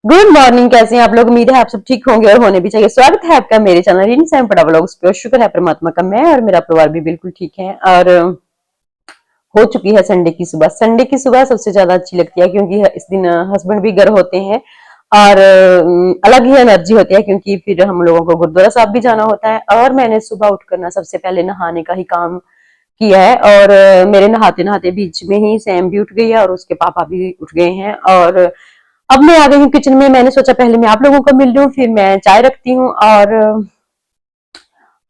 Good morning. कैसे हैं आप लोग? उम्मीद है आप सब ठीक होंगे और होने भी चाहिए। स्वागत है आपका मेरे चैनल रीनी सैम पड़ा व्लॉग्स पे। और शुक्र है परमात्मा का, मैं और मेरा परिवार भी बिल्कुल ठीक है। और हो चुकी है संडे की सुबह। संडे की सुबह सबसे ज्यादा अच्छी लगती है क्योंकि इस दिन हस्बैंड भी घर होते हैं और अलग ही एनर्जी होती है क्योंकि फिर हम लोगों को गुरुद्वारा साहब भी जाना होता है। और मैंने सुबह उठकर ना सबसे पहले नहाने का ही काम किया है। और मेरे नहाते नहाते बीच में ही सैम भी उठ गई है और उसके पापा भी उठ गए हैं। और अब मैं आ गई हूँ किचन में। मैंने सोचा पहले मैं आप लोगों को मिल लूं, फिर मैं चाय रखती हूँ। और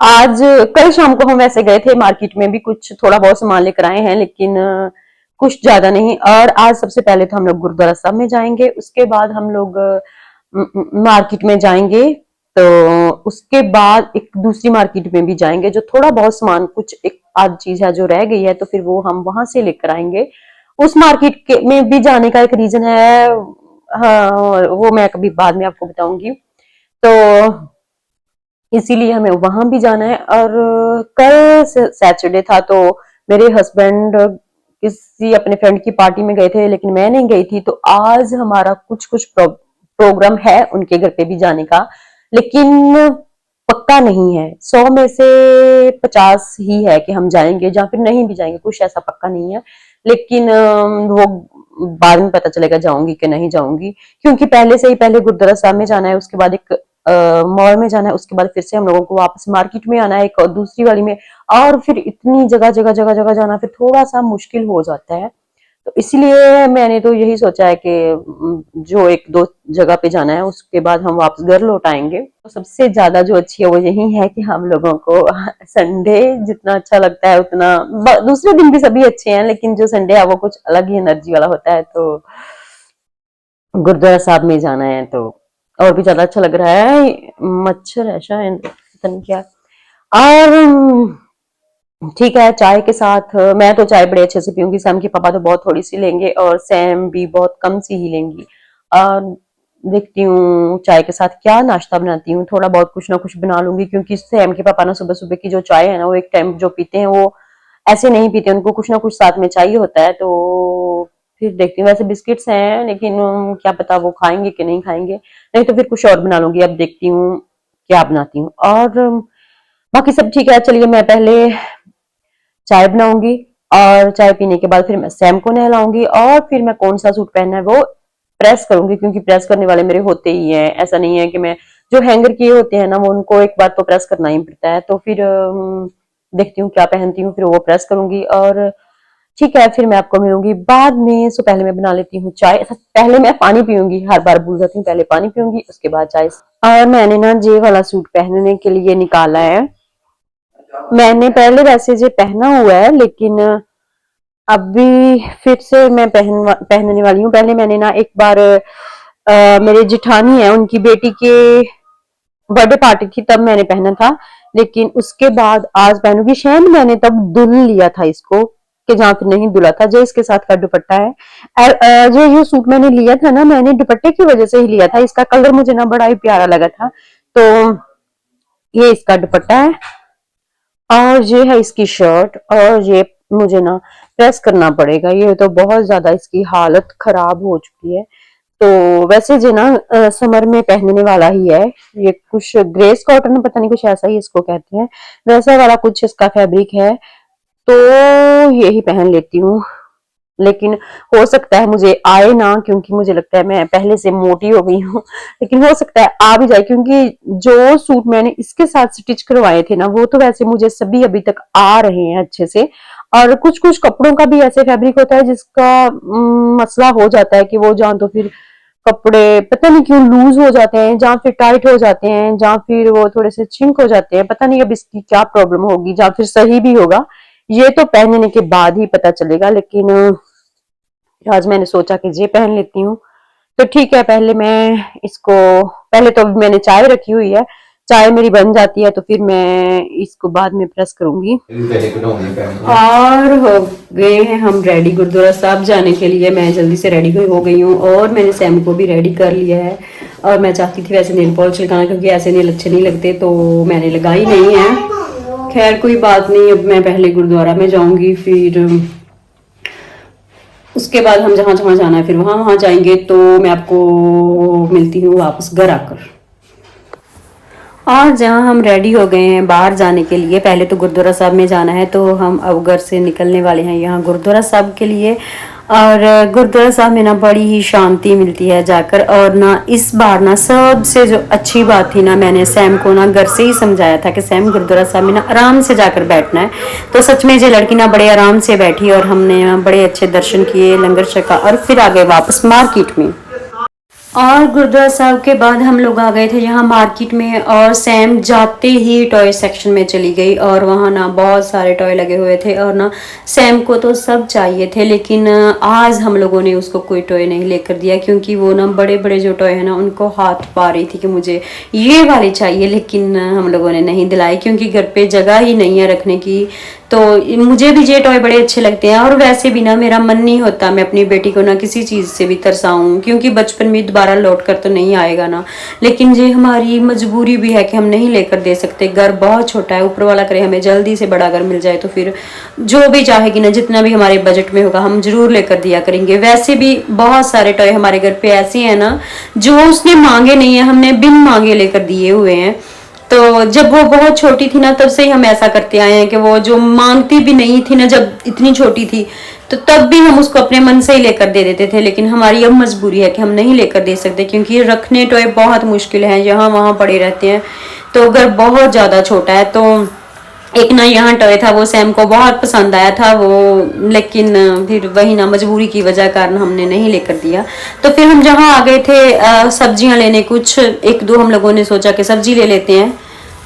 आज कल शाम को हम वैसे गए थे मार्केट में भी, कुछ थोड़ा बहुत सामान लेकर आए हैं, लेकिन कुछ ज्यादा नहीं। और आज सबसे पहले तो हम लोग गुरुद्वारा साहब में जाएंगे, उसके बाद हम लोग मार्केट में जाएंगे। तो उसके बाद एक दूसरी मार्केट में भी जाएंगे, जो थोड़ा बहुत सामान कुछ एक आध चीज है जो रह गई है, तो फिर वो हम वहां से लेकर आएंगे। उस मार्केट के में भी जाने का एक रीजन है, हाँ, वो मैं कभी बाद में आपको बताऊंगी। तो इसीलिए हमें वहां भी जाना है। और कल सैटरडे था तो मेरे हस्बैंड किसी अपने फ्रेंड की पार्टी में गए थे, लेकिन मैं नहीं गई थी। तो आज हमारा कुछ कुछ प्रोग्राम है उनके घर पे भी जाने का, लेकिन पक्का नहीं है। 100 में से 50 ही है कि हम जाएंगे या फिर नहीं भी जाएंगे, कुछ ऐसा पक्का नहीं है। लेकिन वो बाद में पता चलेगा जाऊंगी कि नहीं जाऊंगी, क्योंकि पहले से ही पहले गुरुद्वारा साहब में जाना है, उसके बाद एक मॉल में जाना है, उसके बाद फिर से हम लोगों को वापस मार्केट में आना है एक और दूसरी वाली में। और फिर इतनी जगह जगह जगह जगह जाना फिर थोड़ा सा मुश्किल हो जाता है। तो इसलिए मैंने तो यही सोचा है कि जो एक दो जगह पे जाना है उसके बाद हम वापस घर लौट आएंगे। तो सबसे ज्यादा जो अच्छी है वो यही है कि हम लोगों को संडे जितना अच्छा लगता है उतना दूसरे दिन भी सभी अच्छे हैं, लेकिन जो संडे है वो कुछ अलग ही एनर्जी वाला होता है। तो गुरुद्वारा साहब में जाना है तो और भी ज्यादा अच्छा लग रहा है। मच्छर है शायद, पता नहीं क्या। और ठीक है, चाय के साथ मैं तो चाय बड़े अच्छे से पीऊंगी। सैम के पापा तो बहुत थोड़ी सी लेंगे और सैम भी बहुत कम सी ही लेंगी। और देखती हूँ चाय के साथ क्या नाश्ता बनाती हूँ, थोड़ा बहुत कुछ ना कुछ बना लूंगी, क्योंकि सैम के पापा ना सुबह सुबह की जो चाय है ना वो एक टाइम जो पीते हैं वो ऐसे नहीं पीते, उनको कुछ ना कुछ साथ में चाहिए होता है। तो फिर देखती हूँ, वैसे बिस्किट्स हैं लेकिन क्या पता वो खाएंगे कि नहीं खाएंगे, नहीं तो फिर कुछ और बना लूंगी। अब देखती हूँ क्या बनाती हूँ। और बाकी सब ठीक है। चलिए मैं पहले चाय बनाऊंगी और चाय पीने के बाद फिर मैं सैम को नहलाऊंगी और फिर मैं कौन सा सूट पहनना है वो प्रेस करूंगी, क्योंकि प्रेस करने वाले मेरे होते ही हैं। ऐसा नहीं है कि मैं जो हैंगर किए होते हैं ना वो उनको एक बार तो प्रेस करना ही पड़ता है। तो फिर देखती हूँ क्या पहनती हूँ, फिर वो प्रेस करूंगी। और ठीक है, फिर मैं आपको मिलूंगी बाद में। सो पहले मैं बना लेती हूँ चाय, पहले मैं पानी पीऊंगी, हर बार भूल जाती हूँ, पहले पानी पीऊंगी उसके बाद चाय। और मैंने ना जे वाला सूट पहनने के लिए निकाला है। मैंने पहले वैसे जे पहना हुआ है, लेकिन अभी फिर से मैं पहनने वाली हूँ। पहले मैंने ना एक बार मेरे जेठानी है उनकी बेटी के बर्थडे पार्टी थी तब मैंने पहना था, लेकिन उसके बाद आज पहनूंगी। शायद मैंने तब दुल लिया था इसको, कि जहां फिर नहीं दुला था। जो इसके साथ का दुपट्टा है, जो ये सूट मैंने लिया था ना, मैंने दुपट्टे की वजह से ही लिया था। इसका कलर मुझे ना बड़ा ही प्यारा लगा था। तो ये इसका दुपट्टा है और ये है इसकी शर्ट। और ये मुझे ना प्रेस करना पड़ेगा, ये तो बहुत ज्यादा इसकी हालत खराब हो चुकी है। तो वैसे जो ना समर में पहनने वाला ही है। ये कुछ ग्रेस कॉटन, पता नहीं कुछ ऐसा ही इसको कहते हैं, वैसा वाला कुछ इसका फैब्रिक है। तो यही पहन लेती हूँ, लेकिन हो सकता है मुझे आए ना, क्योंकि मुझे लगता है मैं पहले से मोटी हो गई हूँ। लेकिन हो सकता है आ भी जाए, क्योंकि जो सूट मैंने इसके साथ स्टिच करवाए थे ना वो तो वैसे मुझे सभी अभी तक आ रहे हैं अच्छे से। और कुछ कुछ कपड़ों का भी ऐसे फैब्रिक होता है जिसका मसला हो जाता है कि वो जहाँ तो फिर कपड़े पता नहीं क्यों लूज हो जाते हैं, जहाँ फिर टाइट हो जाते हैं, जहाँ फिर वो थोड़े से छिंक हो जाते हैं। पता नहीं अब इसकी क्या प्रॉब्लम होगी, जहाँ फिर सही भी होगा ये तो पहनने के बाद ही पता चलेगा। लेकिन आज मैंने सोचा कि ये पहन लेती हूँ। तो ठीक है, पहले मैं इसको, पहले तो मैंने चाय रखी हुई है, चाय मेरी बन जाती है तो फिर मैं इसको बाद में प्रेस करूंगी। और हो गए हैं हम रेडी गुरुद्वारा साहब जाने के लिए। मैं जल्दी से रेडी हो गई हूँ और मैंने सैम को भी रेडी कर लिया है। और मैं चाहती थी वैसे नेल पॉलिश लगाना, क्योंकि ऐसे नेल अच्छे नहीं लगते, तो मैंने लगाई नहीं है। खैर कोई बात नहीं, अब मैं पहले गुरुद्वारा में जाऊंगी, फिर उसके बाद हम जहाँ जहाँ जाना है फिर वहाँ वहाँ जाएंगे, तो मैं आपको मिलती हूँ वापस घर आकर। और जहाँ हम रेडी हो गए हैं बाहर जाने के लिए, पहले तो गुरुद्वारा साहब में जाना है, तो हम अब घर से निकलने वाले हैं यहाँ गुरुद्वारा साहब के लिए। और गुरुद्वारा साहब में ना बड़ी ही शांति मिलती है जाकर। और ना इस बार ना सबसे जो अच्छी बात थी ना, मैंने सैम को ना घर से ही समझाया था कि सैम गुरुद्वारा साहब में ना आराम से जाकर बैठना है। तो सच में जो लड़की ना बड़े आराम से बैठी और हमने ना बड़े अच्छे दर्शन किए, लंगर छका और फिर आ गए वापस मार्केट में। और गुरुद्वारा साहब के बाद हम लोग आ गए थे यहाँ मार्केट में, और सैम जाते ही टॉय सेक्शन में चली गई और वहाँ ना बहुत सारे टॉय लगे हुए थे। और ना सैम को तो सब चाहिए थे, लेकिन आज हम लोगों ने उसको कोई टॉय नहीं लेकर दिया, क्योंकि वो ना बड़े बड़े जो टॉय है ना उनको हाथ पा रही थी कि मुझे ये वाले चाहिए, लेकिन हम लोगों ने नहीं दिलाई क्योंकि घर पे जगह ही नहीं है रखने की। तो मुझे भी ये टॉय बड़े अच्छे लगते हैं, और वैसे भी ना मेरा मन नहीं होता मैं अपनी बेटी को ना किसी चीज़ से भी तरसाऊं, क्योंकि बचपन में दोबारा लौट कर तो नहीं आएगा ना। लेकिन ये हमारी मजबूरी भी है कि हम नहीं लेकर दे सकते, घर बहुत छोटा है, ऊपर वाला करे हमें जल्दी से बड़ा घर मिल जाए तो फिर जो भी चाहेगी ना, जितना भी हमारे बजट में होगा हम जरूर लेकर दिया करेंगे। वैसे भी बहुत सारे टॉय हमारे घर पे ऐसे हैं ना जो उसने मांगे नहीं है, हमने बिन मांगे लेकर दिए हुए हैं। तो जब वो बहुत छोटी थी ना तब से ही हम ऐसा करते आए हैं कि वो जो मांगती भी नहीं थी ना, जब इतनी छोटी थी तो तब भी हम उसको अपने मन से ही लेकर दे देते थे। लेकिन हमारी अब मजबूरी है कि हम नहीं लेकर दे सकते, क्योंकि रखने टॉय बहुत मुश्किल है, यहाँ वहाँ पड़े रहते हैं, तो घर बहुत ज्यादा छोटा है। तो एक ना यहाँ टॉय था, वो सैम को बहुत पसंद आया था वो, लेकिन फिर वही ना मजबूरी की वजह कारण हमने नहीं लेकर दिया। तो फिर हम जहाँ आ गए थे सब्जियां लेने, कुछ एक दो हम लोगों ने सोचा कि सब्जी ले लेते हैं,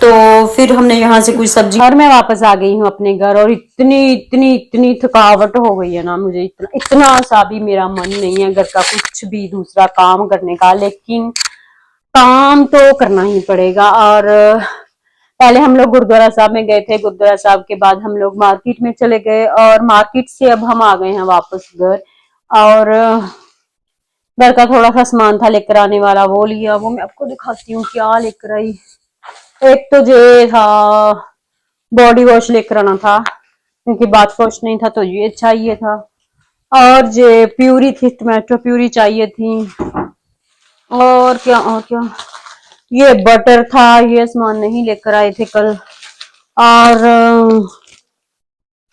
तो फिर हमने यहाँ से कुछ सब्जी। और मैं वापस आ गई हूँ अपने घर, और इतनी इतनी इतनी थकावट हो गई है ना मुझे, इतना इतना सा भी मेरा मन नहीं है घर का कुछ भी दूसरा काम करने का, लेकिन काम तो करना ही पड़ेगा। और पहले हम लोग गुरुद्वारा साहब में गए थे, गुरुद्वारा साहब के बाद हम लोग मार्केट में चले गए, और मार्केट से अब हम आ गए हैं वापस घर। और घर का थोड़ा सा सामान था लेकर आने वाला, वो लिया, वो मैं आपको दिखाती हूँ क्या लेकर आई। एक तो ये था, बॉडी वॉश लेकर आना था क्योंकि बाथ वॉश नहीं था, तो ये चाहिए था। और ये प्यूरी थी, टमाटो प्यूरी चाहिए थी। और क्या, ये बटर था, ये सामान नहीं लेकर आए थे कल। और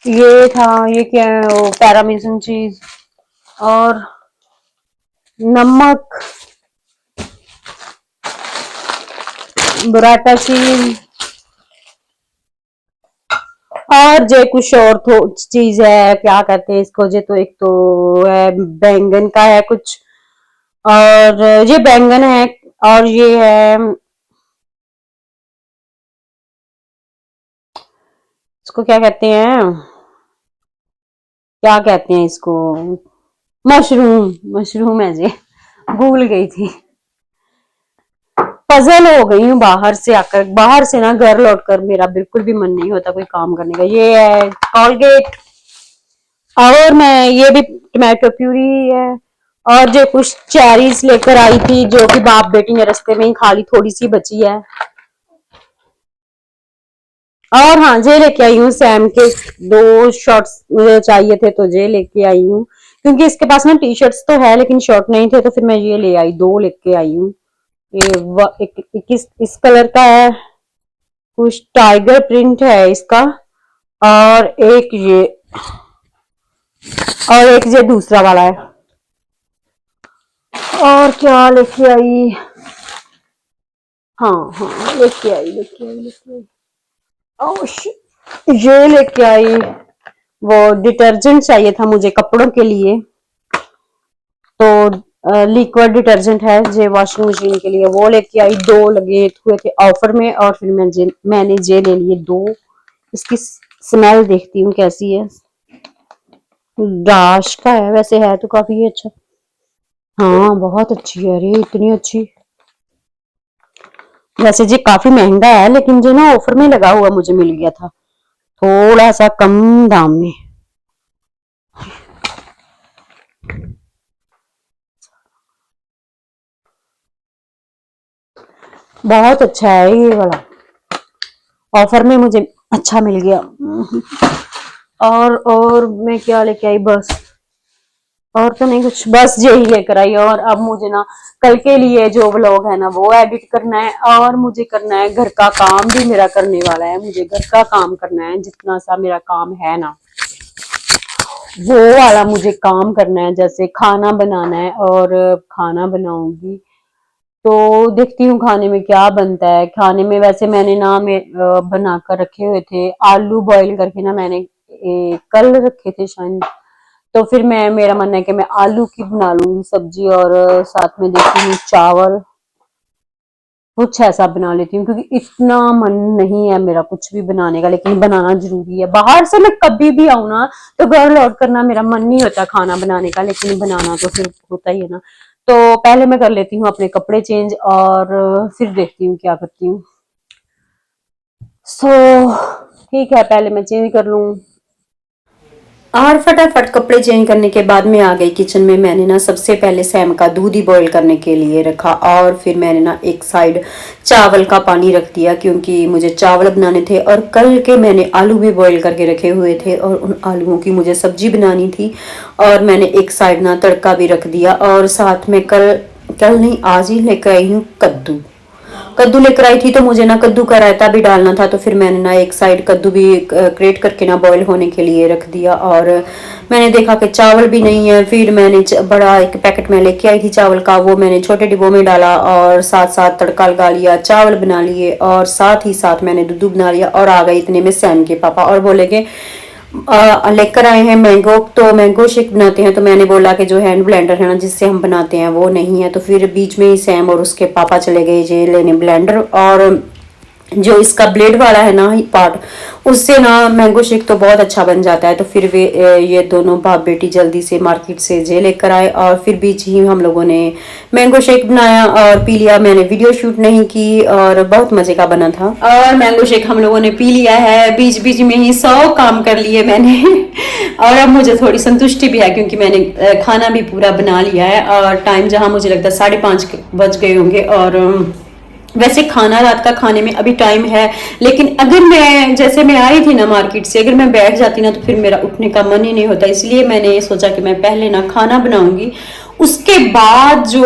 ये था, ये क्या है, वो पैरामीसन चीज, और नमक, बुराटा चीज, और जे कुछ और तो चीज है, क्या कहते हैं इसको, जे तो एक तो है बैंगन का है कुछ, और ये बैंगन है, और ये है, इसको क्या कहते हैं, क्या कहते हैं इसको, मशरूम, मशरूम है जी, भूल गई थी। पजल हो गई हूँ बाहर से आकर, बाहर से ना घर लौटकर मेरा बिल्कुल भी मन नहीं होता कोई काम करने का। ये है कॉलगेट, और मैं ये भी टमाटो प्यूरी है, और जो कुछ चेरीज लेकर आई थी जो कि बाप बेटी ने रास्ते में ही खा ली, थोड़ी सी बची है। और हाँ, जे लेके आई हूँ सैम के दो शॉर्ट्स मुझे चाहिए थे, तो जे लेके आई हूँ, क्योंकि इसके पास ना टी शर्ट्स तो है लेकिन शॉर्ट नहीं थे, तो फिर मैं ये ले आई, दो लेके आई हूँ। ये इस कलर का है, कुछ टाइगर प्रिंट है इसका, और एक ये, और एक ये दूसरा वाला है। और क्या लेके आई, हाँ हाँ लेके आई ये लेके आई, वो डिटर्जेंट चाहिए था मुझे कपड़ों के लिए, तो लिक्विड डिटर्जेंट है जे वॉशिंग मशीन के लिए, वो लेके आई, दो लगे हुए थे ऑफर में, और फिर मैंने जे ले लिए दो। इसकी स्मेल देखती हूँ कैसी है, डाश का है, वैसे है तो काफी अच्छा, हाँ बहुत अच्छी है, अरे इतनी अच्छी। वैसे जी काफी महंगा है, लेकिन जो ना ऑफर में लगा हुआ मुझे मिल गया था थोड़ा सा कम दाम में। बहुत अच्छा है ये वाला, ऑफर में मुझे अच्छा मिल गया। और मैं क्या लेके आई, बस और तो नहीं कुछ, बस यही लेकर आई। और अब मुझे ना कल के लिए जो व्लॉग है ना वो एडिट करना है, और मुझे करना है घर का काम भी मेरा करने वाला है। मुझे घर का काम करना है, जितना सा मेरा काम है ना वो वाला मुझे काम करना है। जैसे खाना बनाना है, और खाना बनाऊंगी तो देखती हूँ खाने में क्या बनता है। खाने में वैसे मैंने ना बना कर रखे हुए थे आलू बॉईल करके ना, मैंने कल रखे थे शायद। तो फिर मेरा मन है कि मैं आलू की बना लूंगी सब्जी, और साथ में देखती हूँ चावल कुछ ऐसा बना लेती हूँ, क्योंकि इतना मन नहीं है मेरा कुछ भी बनाने का, लेकिन बनाना जरूरी है। बाहर से मैं कभी भी आऊँ ना तो घर लौट करना मेरा मन नहीं होता खाना बनाने का, लेकिन बनाना तो फिर होता ही है ना। तो पहले मैं कर लेती हूँ अपने कपड़े चेंज, और फिर देखती हूँ क्या करती हूँ। सो ठीक है, पहले मैं चेंज कर लूँ। और फटाफट कपड़े चेंज करने के बाद मैं आ गई किचन में। मैंने ना सबसे पहले सैम का दूध ही बॉईल करने के लिए रखा, और फिर मैंने ना एक साइड चावल का पानी रख दिया, क्योंकि मुझे चावल बनाने थे। और कल के मैंने आलू भी बॉईल करके रखे हुए थे, और उन आलूओं की मुझे सब्जी बनानी थी। और मैंने एक साइड ना तड़का भी रख दिया, और साथ में कल नहीं आज ही लेकर आई हूँ कद्दू लेकर आई थी। तो मुझे ना कद्दू का रायता भी डालना था, तो फिर मैंने ना एक साइड कद्दू भी क्रेट करके ना बॉईल होने के लिए रख दिया। और मैंने देखा कि चावल भी नहीं है, फिर मैंने बड़ा एक पैकेट में लेके आई थी चावल का, वो मैंने छोटे डिब्बों में डाला, और साथ साथ तड़का लगा लिया, चावल बना लिए, और साथ ही साथ मैंने दूध बना लिया। और आ गए इतने में सैम के पापा, और बोले कि लेकर आए हैं मैंगो, तो मैंगो शेक बनाते हैं। तो मैंने बोला कि जो हैंड ब्लेंडर है ना जिससे हम बनाते हैं वो नहीं है। तो फिर बीच में ही सैम और उसके पापा चले गए जे लेने ब्लेंडर, और जो इसका ब्लेड वाला है ना पार्ट, उससे ना मैंगो शेक तो बहुत अच्छा बन जाता है। तो फिर वे ये दोनों बाप बेटी जल्दी से मार्केट से जे लेकर आए, और फिर बीच ही हम लोगों ने मैंगो शेक बनाया और पी लिया। मैंने वीडियो शूट नहीं की, और बहुत मजे का बना था। और मैंगो शेक हम लोगों ने पी लिया है, बीच बीच में ही 100 काम कर लिए मैंने और अब मुझे थोड़ी संतुष्टि भी है, क्योंकि मैंने खाना भी पूरा बना लिया है। और टाइम जहां मुझे लगता है 5:30 बज गए होंगे। और वैसे खाना रात का खाने में अभी टाइम है, लेकिन अगर मैं जैसे मैं आई थी ना मार्केट से, अगर मैं बैठ जाती ना तो फिर मेरा उठने का मन ही नहीं होता। इसलिए मैंने ये सोचा कि मैं पहले ना खाना बनाऊंगी, उसके बाद जो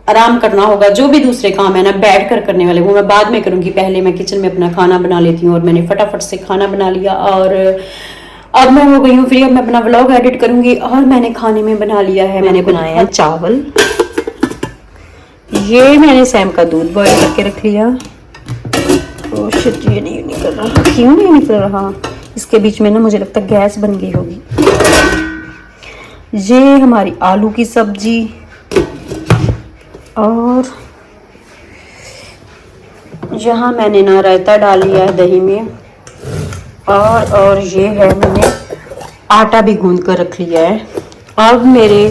आराम करना होगा, जो भी दूसरे काम है ना बैठ कर करने वाले, वो मैं बाद में करूंगी। पहले मैं किचन में अपना खाना बना लेती हूँ। और मैंने फटाफट से खाना बना लिया, और अब मैं हो गई हूँ फ्री। अब मैं अपना व्लॉग एडिट करूंगी। और मैंने खाने में बना लिया है, मैंने बनाया है चावल, ये मैंने सैम का दूध बॉईल करके रख लिया। तो शिट, ये नहीं निकल रहा, क्यों नहीं निकल रहा? इसके बीच में ना मुझे लगता है गैस बन गई होगी। ये हमारी आलू की सब्जी, और यहाँ मैंने ना रायता डाल लिया है दही में, और ये है मैंने आटा भी गूंद कर रख लिया है। अब मेरे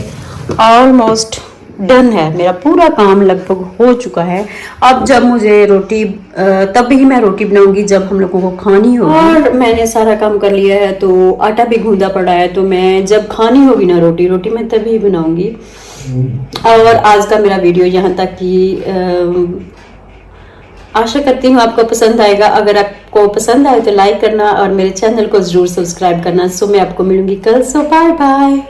ऑलमोस्ट डन है, मेरा पूरा काम लगभग हो चुका है। अब जब मुझे रोटी तब ही मैं रोटी बनाऊंगी जब हम लोगों को खानी होगी। और मैंने सारा काम कर लिया है, तो आटा भी गूंदा पड़ा है। तो मैं जब खानी होगी ना रोटी मैं तभी बनाऊंगी। और आज का मेरा वीडियो यहाँ तक ही, आशा करती हूँ आपको पसंद आएगा। अगर आपको पसंद आए तो लाइक करना, और मेरे चैनल को जरूर सब्सक्राइब करना। सो मैं आपको मिलूंगी कल। सो बाय बाय।